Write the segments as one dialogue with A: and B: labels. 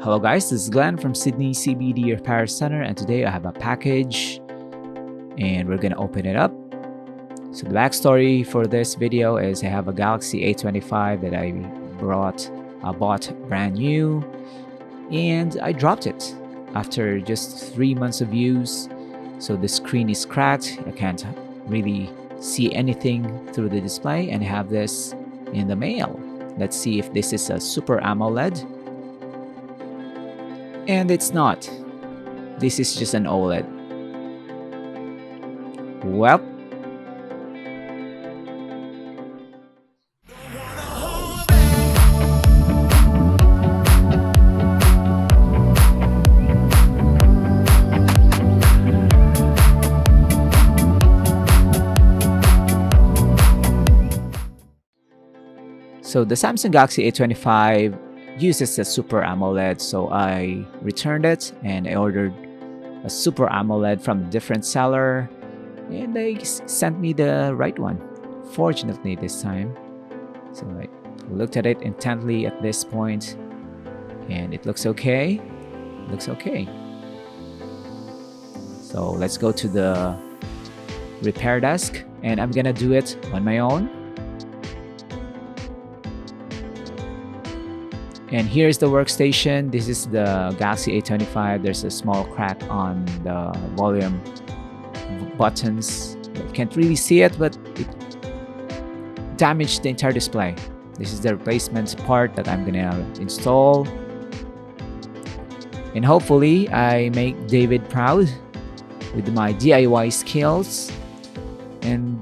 A: Hello guys, this is Glenn from Sydney CBD Repair Center, and today I have a package and we're gonna open it up. So the backstory for this video is I have a Galaxy A25 that I bought brand new, and I dropped it after just 3 months of use. So the screen is cracked, I can't really see anything through the display, and I have this in the mail. Let's see if this is a Super AMOLED. And it's not. This is just an OLED. Well, so the Samsung Galaxy A25 uses a Super AMOLED, so I returned it and I ordered a Super AMOLED from a different seller, and they sent me the right one, fortunately this time. So I looked at it intently at this point and it looks okay. So let's go to the repair desk, and I'm gonna do it on my own. And here's the workstation. This is the Galaxy A25. There's a small crack on the volume buttons. You can't really see it, but it damaged the entire display. This is the replacement part that I'm gonna install. And hopefully I make David proud with my DIY skills. And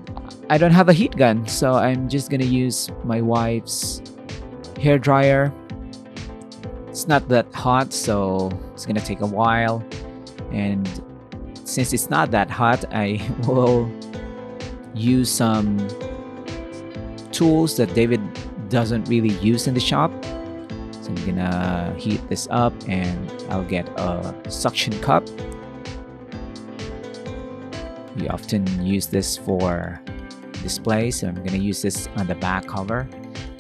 A: I don't have a heat gun, so I'm just gonna use my wife's hair dryer. It's not that hot, so it's gonna take a while, and since it's not that hot, I will use some tools that David doesn't really use in the shop. So I'm gonna heat this up, and I'll get a suction cup. We often use this for display, so I'm gonna use this on the back cover.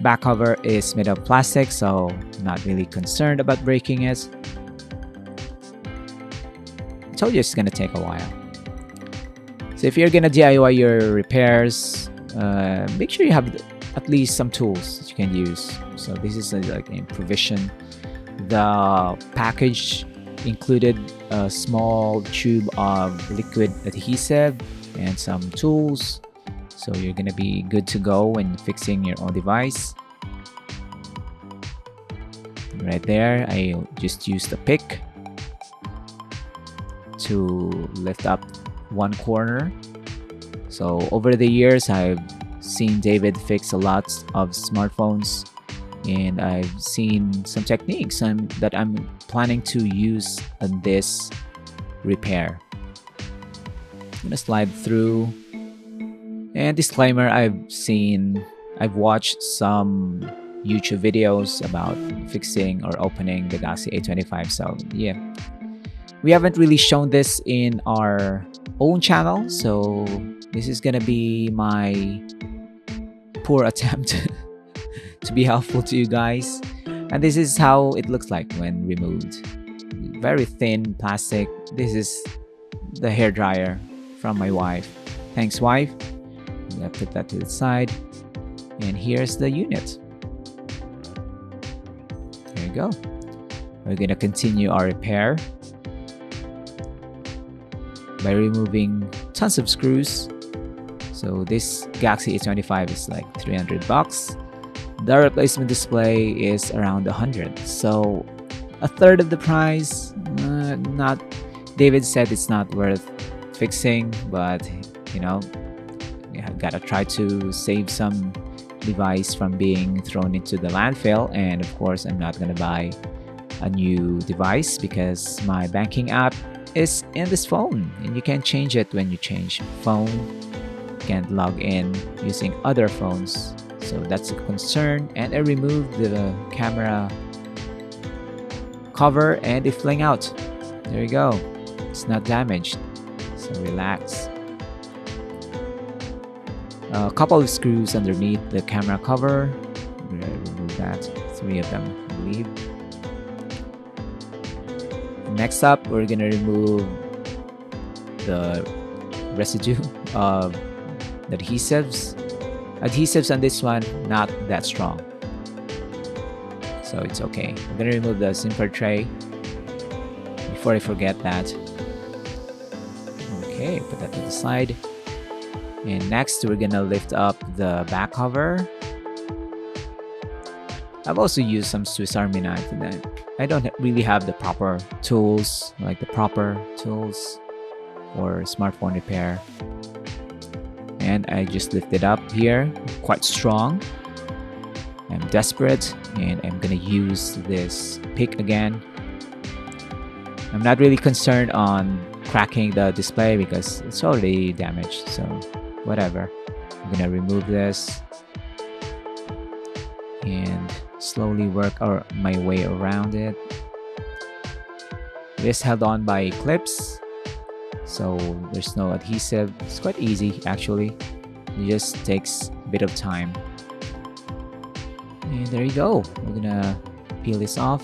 A: Back cover is made of plastic, so I'm not really concerned about breaking it. I told you it's gonna take a while. So if you're gonna DIY your repairs, make sure you have at least some tools that you can use. So this is like a provision. The package included a small tube of liquid adhesive and some tools. So you're gonna be good to go when fixing your own device. Right there, I just used a pick to lift up one corner. So over the years, I've seen David fix a lot of smartphones, and I've seen some techniques that I'm planning to use on this repair. I'm gonna slide through. And disclaimer, I've watched some YouTube videos about fixing or opening the Galaxy A25, so yeah. We haven't really shown this in our own channel, so this is gonna be my poor attempt to be helpful to you guys. And this is how it looks like when removed. Very thin plastic. This is the hair dryer from my wife. Thanks, wife. I'm gonna put that to the side, and here's the unit. There you go. We're gonna continue our repair by removing tons of screws. So this Galaxy A25 is like 300 bucks. The replacement display is around 100, so a third of the price. Not David said it's not worth fixing, but you know, I gotta try to save some device from being thrown into the landfill. And of course, I'm not gonna buy a new device because my banking app is in this phone, and you can't change it when you change phone. You can't log in using other phones, so that's a concern. And I removed the camera cover, and it fling out. There you go. It's not damaged, so relax. A couple of screws underneath the camera cover. I'm gonna remove that. 3 of them, I believe. Next up, we're gonna remove the residue of the adhesives. Adhesives on this one, not that strong, so it's okay. I'm gonna remove the SIM card tray before I forget that. Okay, put that to the side. And next, we're gonna lift up the back cover. I've also used some Swiss Army knife, and then I don't really have the proper tools, like the proper tools for smartphone repair. And I just lift it up here, quite strong. I'm desperate, and I'm gonna use this pick again. I'm not really concerned on cracking the display because it's already damaged, so whatever. I'm gonna remove this and slowly work my way around it. It is held on by clips, so there's no adhesive. It's quite easy actually. It just takes a bit of time. And there you go. We're gonna peel this off.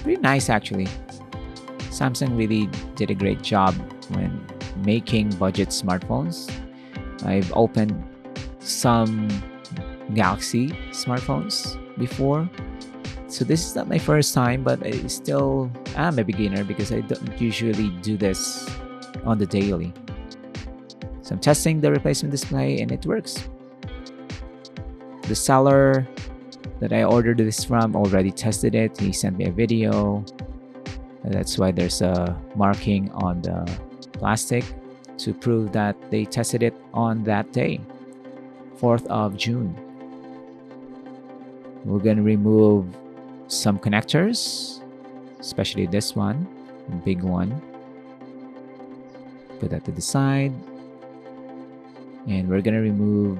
A: Pretty nice actually. Samsung really did a great job when making budget smartphones. I've opened some Galaxy smartphones before, so this is not my first time, but I still am a beginner because I don't usually do this on the daily. So I'm testing the replacement display and it works. The seller that I ordered this from already tested it. He sent me a video, and that's why there's a marking on the plastic to prove that they tested it on that day, 4th of June. We're gonna remove some connectors, especially this one, the big one. Put that to the side. And we're gonna remove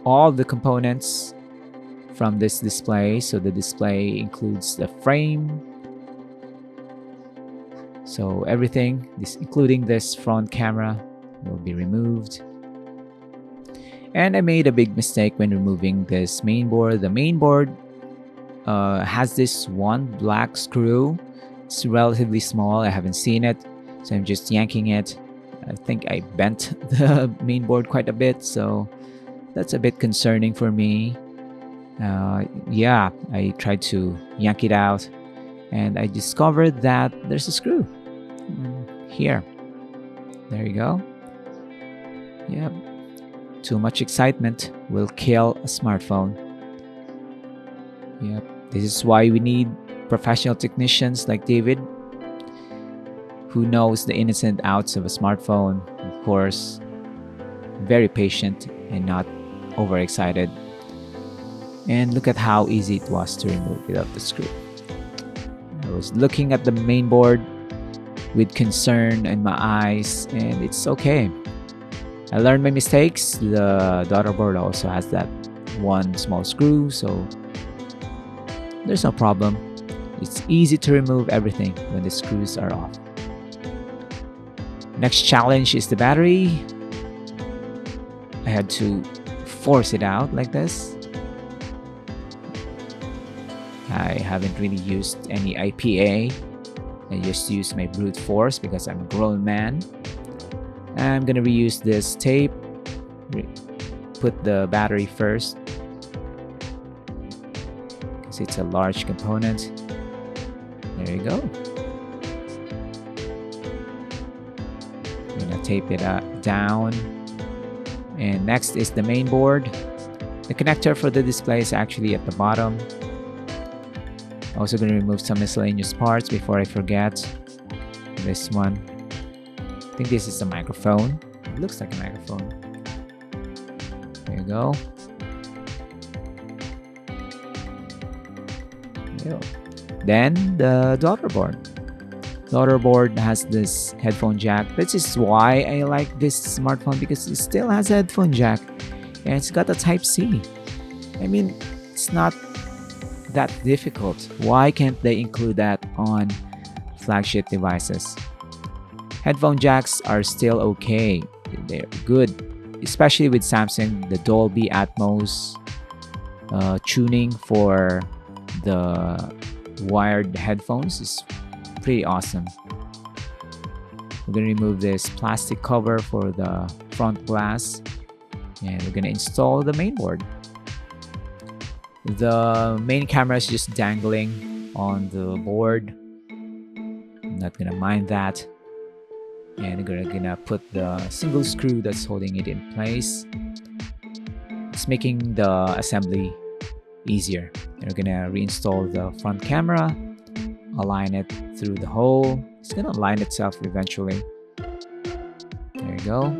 A: all the components from this display. So the display includes the frame. So everything, including this front camera, will be removed. And I made a big mistake when removing this main board. The main board has this one black screw. It's relatively small. I haven't seen it, so I'm just yanking it. I think I bent the main board quite a bit, so that's a bit concerning for me. Yeah, I tried to yank it out, and I discovered that there's a screw here. There you go. Yep. Too much excitement will kill a smartphone. Yep. This is why we need professional technicians like David, who knows the ins and outs of a smartphone. Of course, very patient and not overexcited. And look at how easy it was to remove without the screw. I was looking at the main board with concern in my eyes, and it's okay. I learned my mistakes. The daughter board also has that one small screw, so there's no problem. It's easy to remove everything when the screws are off. Next challenge is the battery. I had to force it out like this. I haven't really used any IPA. I just used my brute force because I'm a grown man. I'm gonna reuse this tape. Put the battery first because it's a large component. There you go. I'm gonna tape it down. And next is the main board. The connector for the display is actually at the bottom. Also going to remove some miscellaneous parts before I forget. This one, I think this is a microphone. It looks like a microphone. There you go. Then the daughter board. Daughter board has this headphone jack. This is why I like this smartphone, because it still has a headphone jack and it's got a Type-C. I mean, it's not that difficult. Why can't they include that on flagship devices? Headphone jacks are still okay. They're good, especially with Samsung. The Dolby Atmos tuning for the wired headphones is pretty awesome. We're gonna remove this plastic cover for the front glass, and we're gonna install the main board. The main camera is just dangling on the board. I'm not gonna mind that. And we're gonna put the single screw that's holding it in place. It's making the assembly easier. And we're gonna reinstall the front camera, align it through the hole. It's gonna align itself eventually. There you go.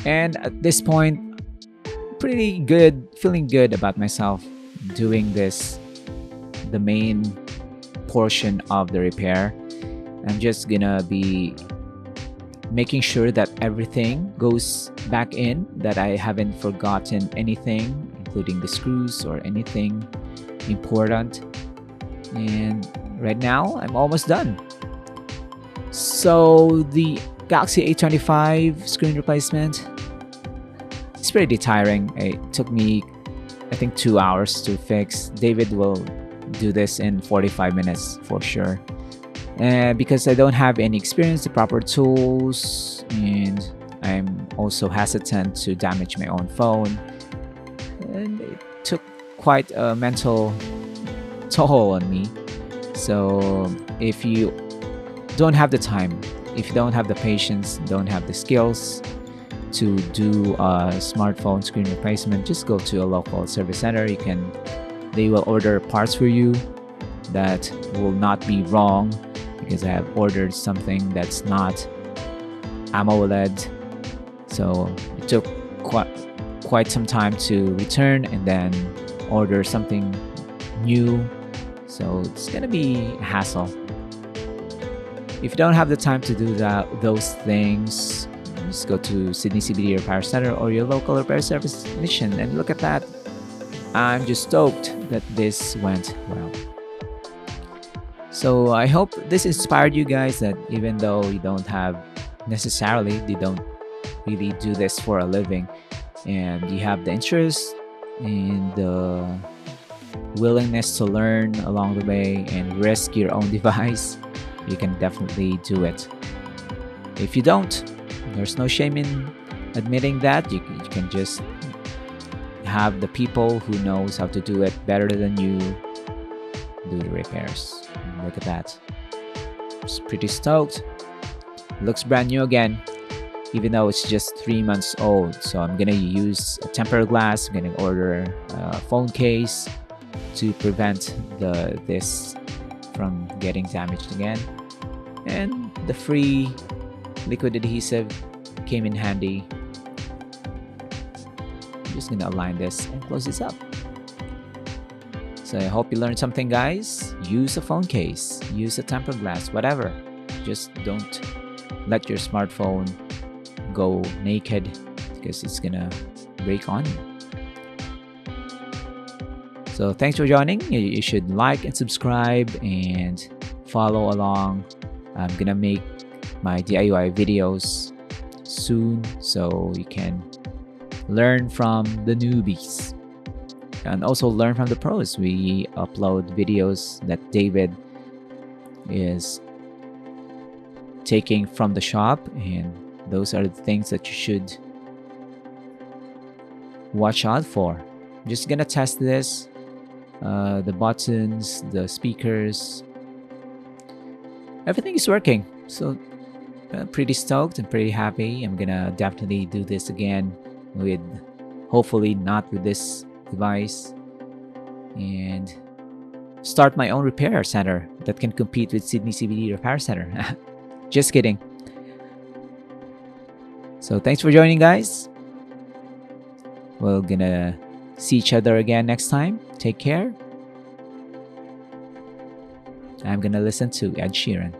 A: And at this point, pretty good, feeling good about myself doing this, the main portion of the repair. I'm just gonna be making sure that everything goes back in, that I haven't forgotten anything, including the screws or anything important. And right now, I'm almost done. So the Galaxy A25 screen replacement, it's pretty tiring. It took me, I think, 2 hours to fix. David will do this in 45 minutes for sure. And because I don't have any experience, the proper tools, and I'm also hesitant to damage my own phone. And it took quite a mental toll on me. So if you don't have the time, if you don't have the patience, don't have the skills to do a smartphone screen replacement, just go to a local service center. They will order parts for you that will not be wrong, because I have ordered something that's not AMOLED. So it took quite some time to return and then order something new. So it's gonna be a hassle. If you don't have the time to do those things, just go to Sydney CBD Repair Center or your local repair service technician and look at that. I'm just stoked that this went well. So I hope this inspired you guys, that even though you don't really do this for a living, and you have the interest and the willingness to learn along the way and risk your own device, you can definitely do it. If you don't, there's no shame in admitting that. You can just have the people who knows how to do it better than you do the repairs. And look at that. It's pretty stoked. Looks brand new again, even though it's just 3 months old. So I'm gonna use a tempered glass. I'm gonna order a phone case to prevent this from getting damaged again. And the free liquid adhesive came in handy. I'm just gonna align this and close this up. So I hope you learned something, guys. Use a phone case, use a tempered glass, whatever. Just don't let your smartphone go naked, because it's gonna break on you. So thanks for joining. You should like and subscribe and follow along. I'm gonna make my DIY videos soon, so you can learn from the newbies and also learn from the pros. We upload videos that David is taking from the shop, and those are the things that you should watch out for. I'm just gonna test this, the buttons, the speakers, everything is working. So pretty stoked and pretty happy. I'm gonna definitely do this again, with hopefully not with this device, and start my own repair center that can compete with Sydney CBD Repair Center. Just kidding. So thanks for joining, guys. We're gonna see each other again next time. Take care. I'm gonna listen to Ed Sheeran.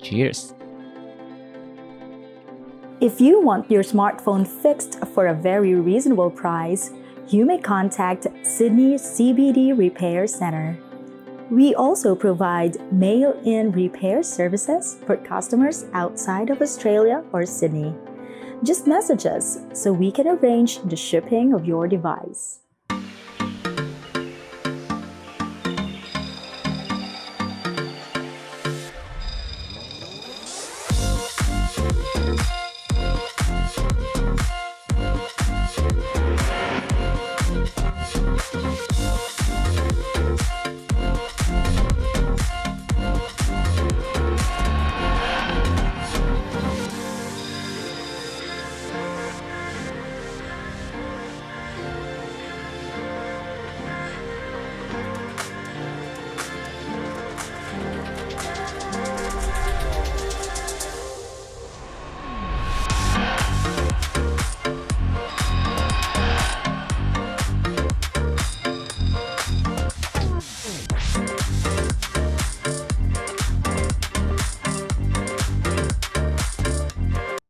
A: Cheers.
B: If you want your smartphone fixed for a very reasonable price, you may contact Sydney CBD Repair Center. We also provide mail-in repair services for customers outside of Australia or Sydney. Just message us so we can arrange the shipping of your device.